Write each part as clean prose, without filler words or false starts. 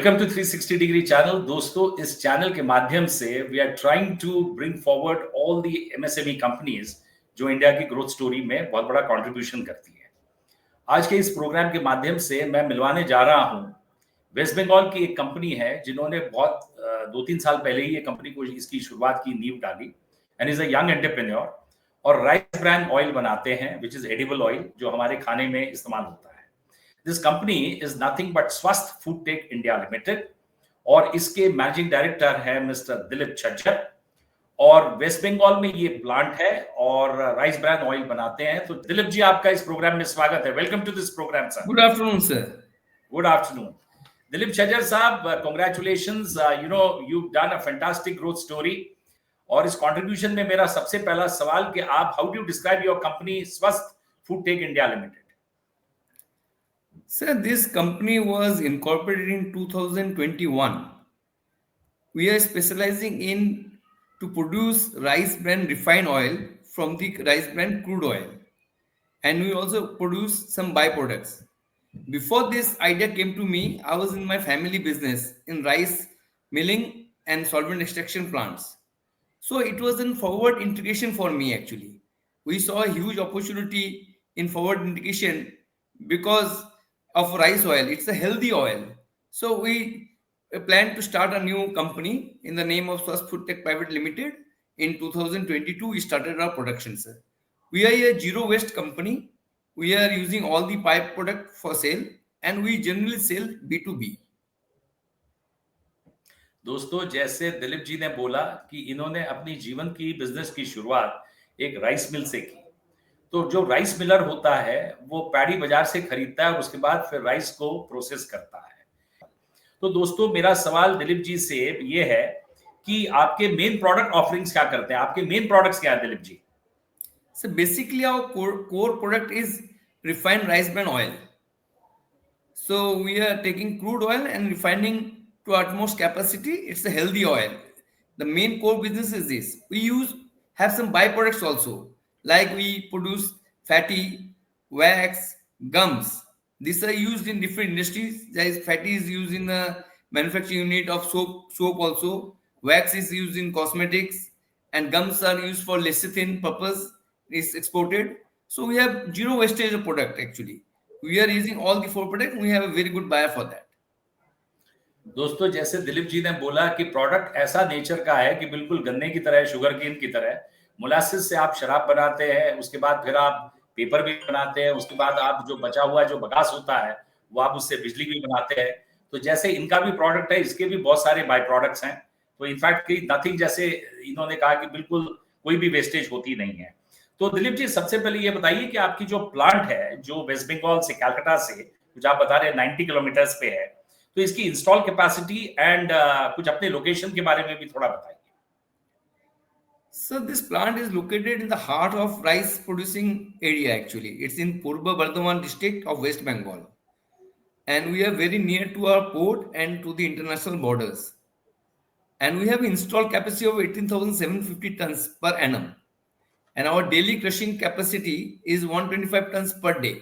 Welcome to 360 degree channel. दोस्तों, इस channel के माध्यम से we are trying to bring forward all the MSME companies जो इंडिया की ग्रोथ स्टोरी में बहुत बड़ा कंट्रीब्यूशन करती है। आज के इस प्रोग्राम के माध्यम से मैं मिलवाने जा रहा हूं वेस्ट बंगाल की एक कंपनी है जिन्होंने बहुत 2-3 साल पहले ही ये कंपनी को इसकी शुरुआत की, नींव डाली, and is a young entrepreneur. और राइस ब्रांड ऑयल बनाते हैं विच इज एडिबल ऑयल, जो हमारे खाने में इस्तेमाल होता है। This company is nothing but स्वस्थ फूड टेक इंडिया लिमिटेड, और इसके मैनेजिंग डायरेक्टर है मिस्टर दिलीप छज्जर। और वेस्ट बंगाल में ये प्लांट है और राइस ब्रांड ऑयल बनाते हैं। तो दिलीप जी, आपका इस प्रोग्राम में स्वागत है। Welcome to this programme sir. Good afternoon sir. Good afternoon Dilip Chhajjar साहब, congratulations, you've done a fantastic growth story। और इस कंट्रीब्यूशन में मेरा सबसे पहला सवाल कि आप how do describe your company Swasth food tech India limited? Sir, this company was incorporated in 2021. We are specializing in to produce rice bran refined oil from the rice bran crude oil, and we also produce some byproducts. Before this idea came to me, I was in my family business in rice milling and solvent extraction plants. So it was in forward integration for me actually. We saw a huge opportunity in forward integration because of rice oil. It's a healthy oil. So we plan to start a new company in the name of Swasth Food Tech Private Limited. In 2022, we started our production, sir. We are a zero waste company. We are using all the pipe product for sale, and we generally sell B2B. दोस्तों, जैसे दिलीप जी ने बोला कि इन्होंने अपनी जीवन की business की शुरुआत एक राइस मिल से की। तो जो राइस मिलर होता है वो पैडी बाजार से खरीदता है और उसके बाद फिर राइस को प्रोसेस करता है। तो दोस्तों, मेरा सवाल दिलीप जी से ये है कि आपके मेन प्रोडक्ट ऑफरिंग्स क्या करते हैं? आपके मेन प्रोडक्ट्स क्या है Dilip ji? So basically our core product is refined rice bran oil. So we are taking crude oil and refining to utmost capacity. It's a healthy oil. The main core business is this. We have some byproducts also, like we produce fatty, wax, gums. These are used in different industries. There is fatty is used in the manufacturing unit of soap also. Wax is used in cosmetics, and gums are used for lecithin purpose. Is exported. So we have zero wastage of product actually. We are using all the four products. We have a very good buyer for that. दोस्तों, जैसे दिलीप जी ने बोला कि product ऐसा nature का है कि बिल्कुल गन्ने की तरह, शुगर केन की तरह। मोलासिस से आप शराब बनाते हैं, उसके बाद फिर आप पेपर भी बनाते हैं, उसके बाद आप जो बचा हुआ जो बगास होता है वो आप उससे बिजली भी बनाते हैं। तो जैसे इनका भी प्रोडक्ट है, इसके भी बहुत सारे बाय प्रोडक्ट्स हैं। तो इनफैक्ट नथिंग, जैसे इन्होंने कहा कि बिल्कुल कोई भी वेस्टेज होती नहीं है। तो दिलीप जी, सबसे पहले ये बताइए कि आपकी जो प्लांट है जो वेस्ट बंगाल से, कलकत्ता से, जो आप बता रहे हैं 90 किलोमीटर्स पे है, तो इसकी इंस्टॉल कैपेसिटी एंड कुछ अपने लोकेशन के बारे में भी थोड़ा बताइए। So this plant is located in the heart of rice producing area actually. It's in Purba Bardhaman district of West Bengal. And we are very near to our port and to the international borders. And we have installed capacity of 18,750 tons per annum. And our daily crushing capacity is 125 tons per day.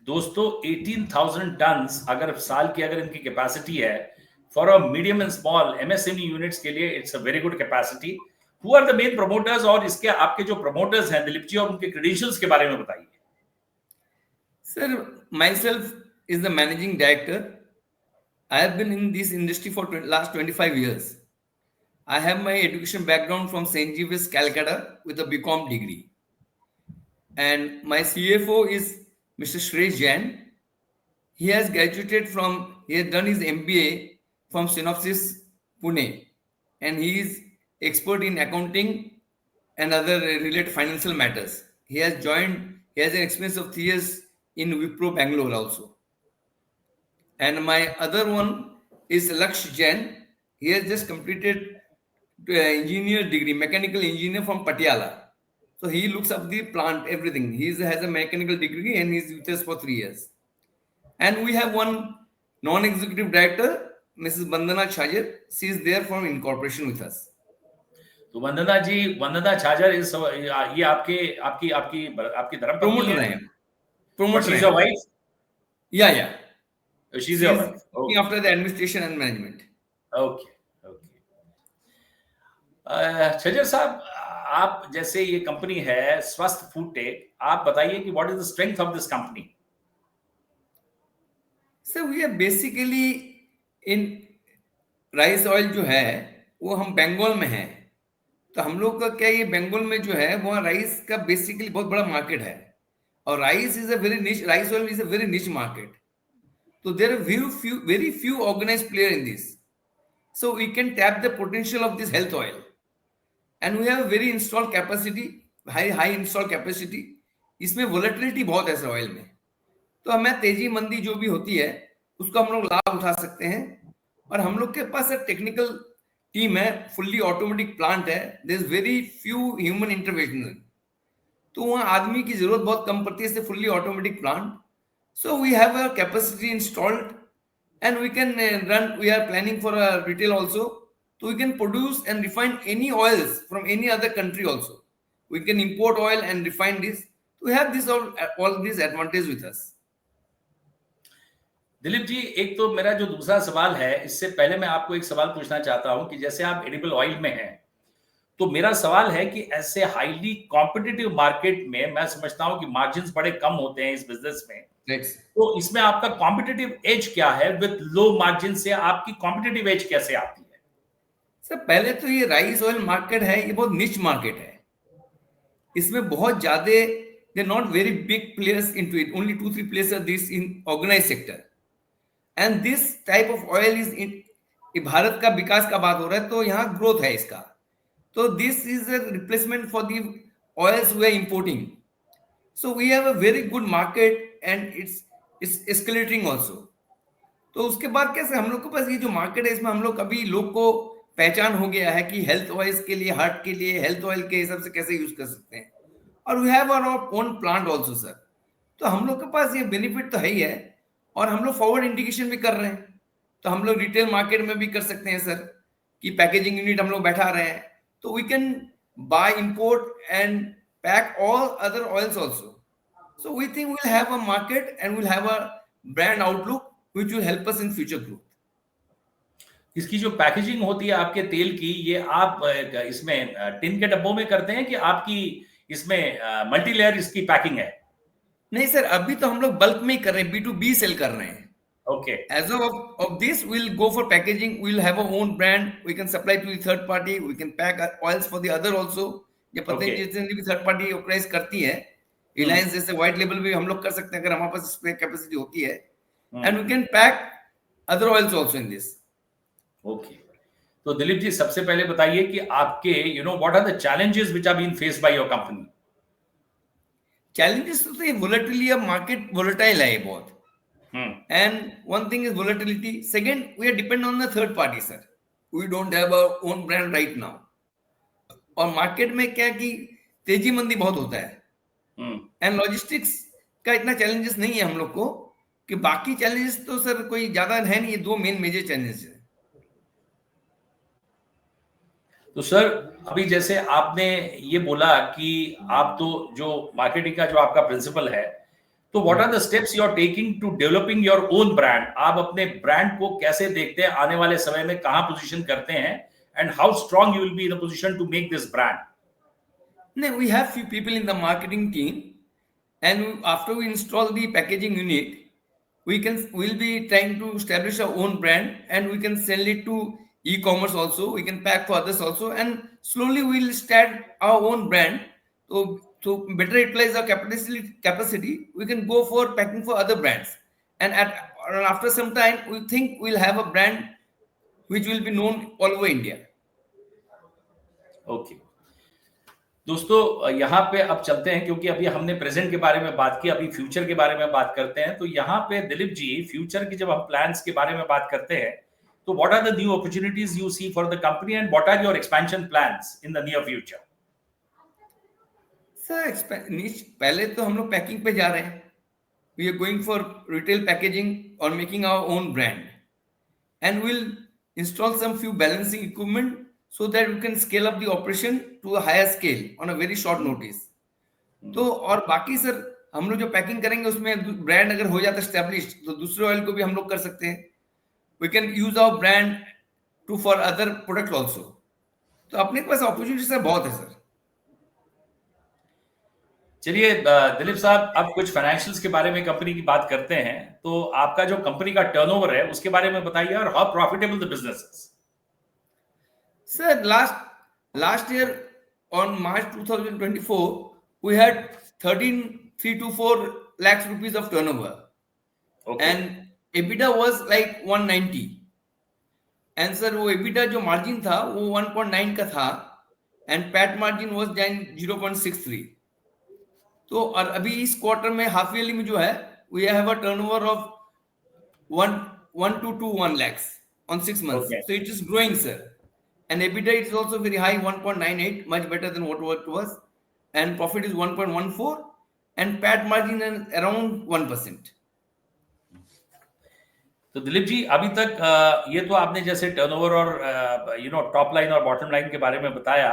दोस्तों, 18,000 turns अगर साल की अगर इनकी capacity है for a medium and small MSME units के लिए, it's a very good capacity. Who are the main promoters, और इसके आपके जो प्रमोटर्स हैं दिलीप जी, और उनके क्रेडेंशियल्स के बारे में बताइए। Sir, myself is the managing director. I have been in this industry for last 25 years. I have my education background from St. Jeeves, Calcutta with a BCom degree. And my CFO is Mr. Shresh Jain. He has done his MBA from Synopsys, Pune. And he is expert in accounting and other related financial matters. He has an experience of 3 years in Wipro Bangalore also. And my other one is Laksh Jain. He has just completed engineer degree, mechanical engineer from Patiala. So he looks up the plant, everything. He has a mechanical degree and he's with us for 3 years. And we have one non-executive director, Mrs. Bandana Chajar. She is there for incorporation with us. तो वंदना जी, वंदना छाजर ये आपकी धर्मपत्नी है? Promoter है. Wife? Yeah. She's She your is wife. looking Okay. after the administration and management. Okay. Okay. छज्जर साहब, आप जैसे ये कंपनी है स्वस्थ फूड टेक, आप बताइए कि what is the strength of this company? Sir we are basically in rice oil जो है वो हम बंगाल में है, तो हम लोग का क्या, ये बंगाल में जो है वहाँ राइस का बेसिकली बहुत बड़ा मार्केट है, और राइस इज अ वेरी निश, rice oil is a very निश market. So there are very few organized player in this. So we can tap the potential of this health oil, and we have a very installed capacity, high installed capacity. इसमें volatility बहुत है इस oil में, तो हमें तेजी मंदी जो भी होती है उसको हम लोग लाभ उठा सकते हैं. और हम लोग के पास एक टेक्निकल टीम है, फुल्ली ऑटोमेटिक प्लांट है, there is very few human intervention, तो वहाँ आदमी की जरूरत बहुत कम पड़ती है, fully automatic plant. So we have a capacity installed, and we can run. We are planning for a retail also, so we can produce and refine any oils from any other country also. We can import oil and refine this. We have this all these advantages with us. Dilip ji, एक तो मेरा जो दूसरा सवाल है, इससे पहले मैं आपको एक सवाल पूछना चाहता हूं कि जैसे आप एडिबल ऑयल में हैं, तो मेरा सवाल है कि ऐसे हाईली कॉम्पिटिटिव मार्केट में मैं समझता हूं कि मार्जिन्स बड़े कम होते हैं इस बिजनेस में. Next. तो इसमें आपका कॉम्पिटिटिव एज क्या है? विद लो मार्जिन से आपकी कॉम्पिटिटिव एज कैसे आती है? सर पहले तो ये राइस ऑयल मार्केट है, ये बहुत निच मार्केट है, इसमें बहुत ज्यादा they not very big players into it, only 2-3 players are this in organise sector, and this type of oil is in. Bharat का विकास का बात हो रहा है तो यहाँ ग्रोथ है इसका, तो this is a replacement for the oils we are importing. So we have a very good market and it's escalating also. तो उसके बाद कैसे हम लोग के पास ये जो मार्केट है इसमें हम लोग अभी लोग को पहचान हो गया है कि हेल्थ ऑयल्स के लिए, हार्ट के लिए हेल्थ ऑयल के हिसाब से कैसे यूज कर सकते हैं, और we have our own plant also sir. तो हम लोग के पास ये बेनिफिट तो है ही है, और हम लोग फॉरवर्ड इंडिकेशन भी कर रहे हैं, तो हम लोग रिटेल मार्केट में भी कर सकते हैं सर, कि पैकेजिंग यूनिट हम लोग बैठा रहे हैं, तो we can buy import and pack all other oils also. So we think we'll have a market and we'll have a brand outlook which will help us in future growth. इसकी जो packaging होती है आपके तेल की, ये आप इसमें टिन के डब्बों में करते हैं कि आपकी इसमें मल्टी लेयर इसकी पैकिंग है? नहीं सर, अभी तो हम लोग बल्क में ही कर रहे हैं, B2B सेल कर रहे हैं. Okay. As of this, we'll go for packaging. We'll have our own brand. We can supply to the third party. We can pack oils for the other also. ये पतंजलि जितनी भी थर्ड पार्टी ऑर्गेनाइज करती है, रिलायंस जैसे white label भी हम लोग कर सकते हैं अगर हमारे पास स्प्रे कैपेसिटी होती है, and we can pack other oils also in this. Okay. तो दिलीप जी, सबसे पहले बताइए कि आपके what are the challenges which are being faced by your company? Challenges तो ये वोलेटिलिटी, अब मार्केट वोलेटाइल है बहुत, and one thing is volatility. Second, we are dependent on the third party sir. We don't have our own brand right now. और market में क्या कि तेजी मंदी बहुत होता है, एंड लॉजिस्टिक्स का इतना चैलेंजेस नहीं है हम लोग को, कि बाकी चैलेंजेस तो सर कोई ज्यादा है नहीं, ये दो मेन मेजर चैलेंजेस है. तो सर, अभी जैसे आपने ये बोला कि आप तो जो मार्केटिंग का जो आपका प्रिंसिपल है, तो what are the steps you are taking to developing your own brand? आप अपने ब्रांड को कैसे देखते हैं, आने वाले समय में कहां पोजीशन करते हैं, and how strong you will be in a position to make this brand? No, we have few people in the marketing team, and after we install the packaging unit, we'll be trying to establish our own brand, and we can sell it to e-commerce also. We can pack for others also, and slowly we'll start our own brand. So to better utilize our capacity, we can go for packing for other brands, and after some time, we think we'll have a brand which will be known all over India. Okay. दोस्तों, यहाँ पे अब चलते हैं, क्योंकि अभी हमने present के बारे में बात की, अभी फ्यूचर के बारे में बात करते हैं. तो यहाँ पे दिलीप जी, फ्यूचर की जब हम प्लान्स के बारे में बात करते हैं, तो what are the new opportunities you see for the company, and what are your expansion plans in the near future? Sir पहले तो हम लोग पैकिंग पे जा रहे हैं. We are going for retail packaging और making our own brand, and will install some few balancing equipment so that we can scale up the operation to a higher scale on a very short notice. तो और बाकी sir हम लोग जो packing करेंगे उसमें brand अगर हो जाता है स्टैब्लिश, तो दूसरे ऑयल को भी हम लोग कर सकते हैं. We can use our brand to for other product also. तो अपने पास अपॉर्चुनिटी सर बहुत है सर. चलिए दिलीप साहब, अब कुछ फाइनेंशियल्स के बारे में कंपनी की बात करते हैं. तो आपका जो कंपनी का टर्नओवर है उसके बारे में बताइए, और how profitable the business is. Sir, last year on March 2024, we had 13,324 lakhs rupees of turnover, okay. and EBITDA was like 190. And sir, वो EBITDA जो margin था वो 1.9 का था, and PAT margin was then 0.63. तो और अभी इस क्वार्टर में हाफ ईयरली में जो है, we have a turnover of 1,221 lakhs on 6 months. Okay. So it is growing, sir. And EBITDA is also very high, 1.98, much better than what it was. And profit is 1.14, and PAT margin is around 1%. तो दिलीप जी, अभी तक ये तो आपने जैसे turnover और top line और bottom line के बारे में बताया,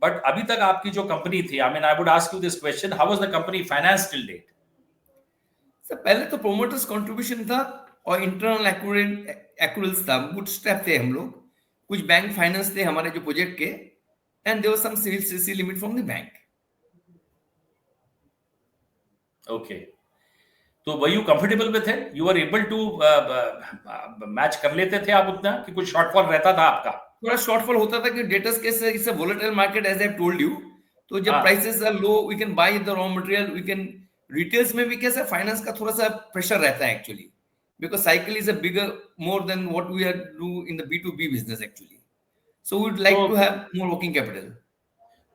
बट अभी तक आपकी जो कंपनी थी, I mean I would ask you this question, how was the company finance till date? Sir पहले तो प्रोमोटर्स कंट्रीब्यूशन था और इंटरनल एक्रूल्स था, बूटस्ट्रैप थे हम लोग. कुछ बैंक फाइनेंस थे हमारे जो प्रोजेक्ट के, and there was some CC limit from the bank. Okay. तो were you comfortable with it? You are able to match कर लेते थे आप उतना, कि कुछ शॉर्टफॉल रहता था आपका? थोड़ा शॉर्टफॉल होता था कि डेटर्स के it's a volatile market as I told you. तो जब prices are low we can buy the raw material, we can. Retails में भी कैसा फाइनेंस का थोड़ा सा प्रेशर रहता है actually, because cycle is a bigger more than what we are do in the B2B business actually. So we would like to to have more working capital.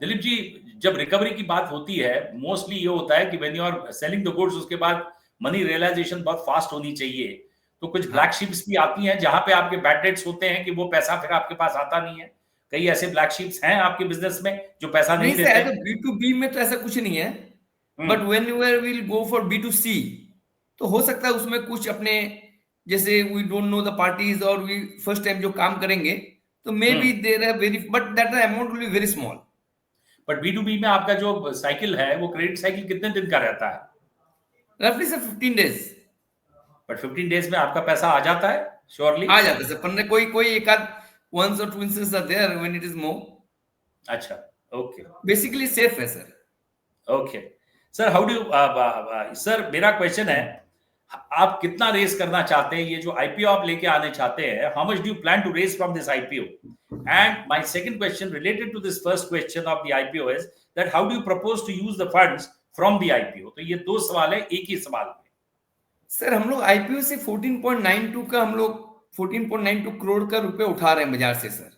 Dilip ji, जब recovery की बात होती है, मोस्टली ये होता है कि when you are selling the goods, उसके बाद मनी रियलाइजेशन बहुत फास्ट होनी चाहिए. तो कुछ ब्लैक शिप्स भी आती हैं जहां पे आपके बैड डेट्स होते हैं कि वो पैसा फिर आपके पास आता नहीं है. कई ऐसे ब्लैक शिप्स हैं आपके बिजनेस में जो पैसा नहीं नहीं सर, देते? एज अ B2B में तो ऐसा कुछ नहीं है, but when you will go for B2C, तो हो सकता है उसमें कुछ अपने, जैसे we don't know the parties और वी फर्स्ट टाइम जो काम करेंगे, तो may be there are very, but that amount will be very small. But B2B में आपका जो साइकिल है, वो क्रेडिट साइकिल कितने दिन का रहता है? रफली सर 15 डेज. बट 15 डेज में आपका पैसा आ जाता है श्योरली? आ जाता है सर, 15, कोई एक आध वंस और twinses are there when it is more. अच्छा. ओके. बेसिकली सेफ है sir. Okay sir, how do sir, मेरा क्वेश्चन है, आप कितना रेस करना चाहते हैं? ये जो आईपीओ आप लेके आने चाहते हैं, how much do you plan to raise from this IPO? And my second question related to this first question of the IPO is that how do you propose to use the funds from the IPO? तो ये दो सवाल है एक ही सवाल में. Sir हम लोग आईपीओ से 14.92 का हम लोग 14.92 करोड़ का रुपए उठा रहे हैं बाजार से सर.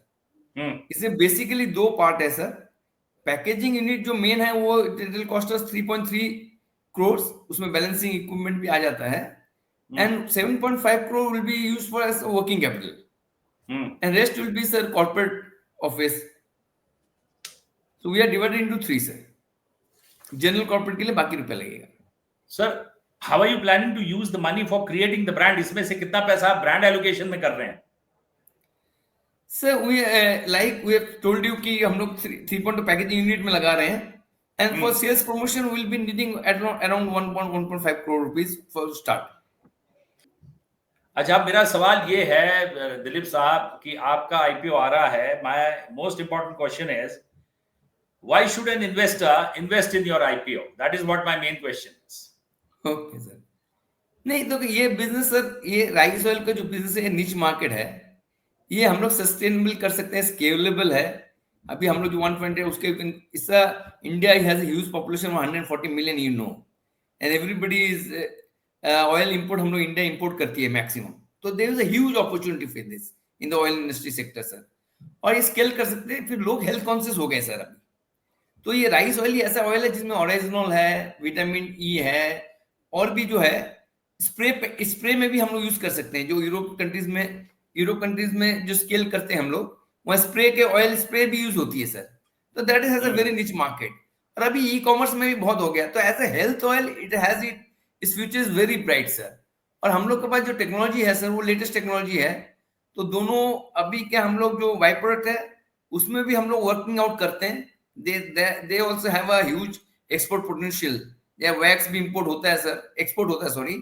इसमें बेसिकली दो पार्ट है सर. पैकेजिंग यूनिट जो मेन है वो टोटल कॉस्ट 3.3 करोड़, उसमें बैलेंसिंग इक्विपमेंट भी आ जाता है, and 7.5 crore will be used for as working capital, and rest will be sir corporate office. So we are divided into 3 sir. General corporate के लिए बाकी रुपया लगेगा. Sir, how are you planning to use the money for creating the brand? इसमें से कितना पैसा आप ब्रांड एलोकेशन में कर रहे हैं? Sir we like we have told you कि हम लोग 3.2 पैकेजिंग यूनिट में लगा रहे हैं, and for sales promotion will be needing around 1.5 crore rupees for start. अच्छा, मेरा सवाल ये है दिलीप साहब कि आपका आईपीओ आ रहा है. My most important question is why should an investor invest in your IPO? That is what my main question is. Okay sir. नहीं तो ये बिजनेस सर, ये राइस ऑयल का जो बिजनेस है निच मार्केट है, ये हम लोग सस्टेनेबल कर सकते हैं, स्केलेबल है. अभी हम लोग जो 120 है उसके इसका India has a huge population 140 million, you know, and everybody is oil import हम लोग इंडिया इंपोर्ट करती है मैक्सिमम. तो there is a huge opportunity for this in the oil industry sector sir. और ये स्केल कर सकते हैं. फिर लोग हेल्थ कॉन्शियस हो गए सर अभी. तो ये राइस ऑयल ही ऐसा ऑयल है जिसमें ऑरेजिनॉल है, विटामिन ई है, और भी जो है स्प्रे में भी हम लोग यूज कर सकते हैं. जो यूरोप कंट्रीज में जो स्केल करते हैं हम लोग, वहाँ स्प्रे के ऑयल स्प्रे भी यूज होती है सर. तो दैट इज अ वेरी निच मार्केट. और अभी ई कॉमर्स में भी बहुत हो गया. तो as a health oil it has its future is very bright sir. और हम लोग के पास जो टेक्नोलॉजी है सर वो लेटेस्ट टेक्नोलॉजी है. तो दोनों अभी क्या हम लोग जो बाई प्रोडक्ट है उसमें भी हम लोग वर्किंग आउट करते हैं. they also have a huge export potential. या वैक्स भी इंपोर्ट होता है सर, एक्सपोर्ट होता है सॉरी,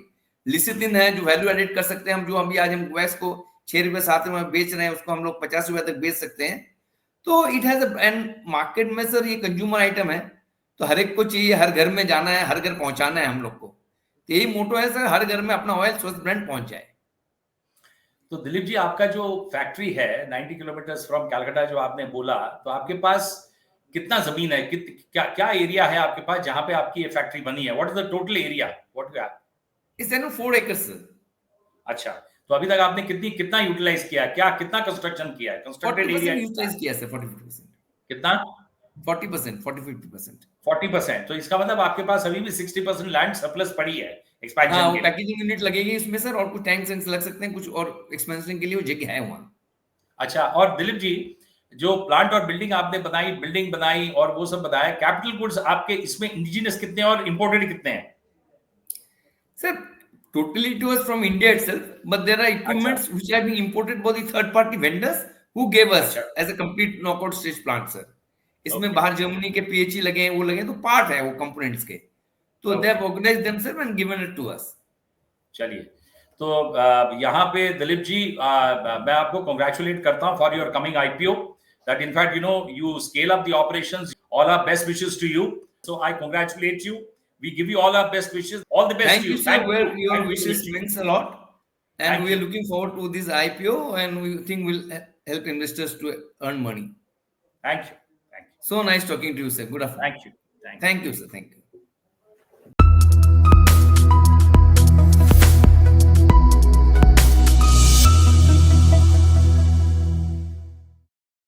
लिसिथिन है जो वैल्यू एडेड कर सकते हैं हम, जो अभी आज हम वैक्स को 6 रुपए 7 रुपए में बेच रहे हैं, उसको हम लोग 50 रुपए तक बेच सकते हैं। तो इट हैज एंड मार्केट में सर ये कंज्यूमर आइटम है, तो हर एक को चाहिए, हर घर में जाना है, हर घर पहुंचाना है हम लोग को, तो यही मोटो है सर, हर घर में अपना ऑयल स्वस्थ ब्रांड पहुंच जाए। तो दिलीप जी, आपका जो फैक्ट्री है 90 किलोमीटर फ्रॉम कैलकाटा जो आपने बोला, तो आपके पास कितना जमीन है, क्या क्या एरिया है आपके पास जहां पे आपकी ये फैक्ट्री बनी है? What is the total area what you have? इस 4 एकर्स सर। अच्छा, तो अभी तक आपने कितना यूटिलाइज किया, क्या कितना कंस्ट्रक्शन किया है? कंस्ट्रक्टेड एरिया 40% यूटिलाइज किया सर, 40-50%। कितना? 40%, 40-50%। 40%। तो इसका मतलब आपके पास अभी भी 60% लैंड सरप्लस पड़ी है हाँ, एक्सपेंशन वो के लिए। पैकेजिंग यूनिट लगेगी इसमें सर, और कुछ टैंक्स वैंक्स लग सकते हैं, कुछ और एक्सपेंशन के लिए वो जगह है वहाँ। अच्छा, और दिलीप जी, जो प्लांट और बिल्डिंग बनाई और वो सब बताया, कैपिटल गुड्स आपके इसमें इंडिजिनस कितने और इंपोर्टेड कितने हैं? Sir, totally it was from India itself, but there are अच्छा equipments which have been imported by the third party vendors who gave us अच्छा, as a complete knockout stage plant, sir. इसमें okay बाहर Germany के PHE लगे हैं, वो लगे हैं, तो पार्ट है वो कंपोनेंट्स के, तो they okay, have organised themself and given it to us. चलिए। तो यहाँ पे दिलीप जी, मैं आपको कॉन्ग्रेचुलेट करता हूँ for your coming IPO, that in fact you scale up the operations. All our best wishes to you, so I congratulate you, we give you all our best wishes, all the best Thank to you, you, sir. Where your thank you wishes Dileep ji. means a lot, and Thank we are you, looking forward to this IPO, and we think will help investors to earn money. thank you, So nice talking to you, sir. Good afternoon. thank you. Thank you, sir. Thank you.